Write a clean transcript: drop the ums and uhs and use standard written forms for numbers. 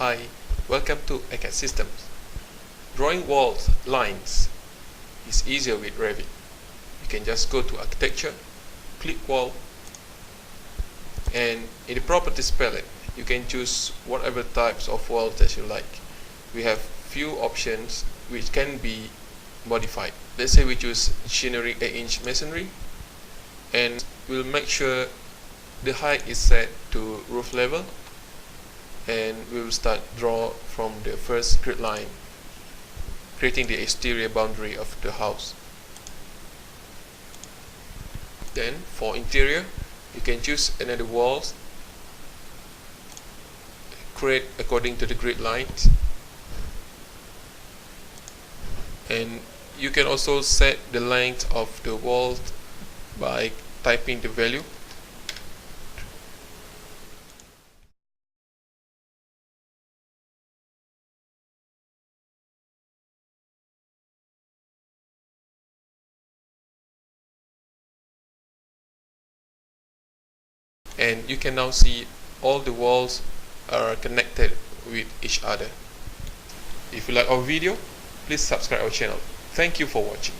Hi, welcome to ECAD Systems. Drawing walls lines is easier with Revit. You can just go to Architecture, click Wall, and in the Properties palette, you can choose whatever types of walls that you like. We have few options which can be modified. Let's say we choose generic 8-inch masonry, and we'll make sure the height is set to roof level, and we will start draw from the first grid line, creating the exterior boundary of the house. Then for interior, you can choose another walls, create according to the grid lines, and you can also set the length of the walls by typing the value. And you can now see all the walls are connected with each other. If you like our video, please subscribe our channel. Thank you for watching.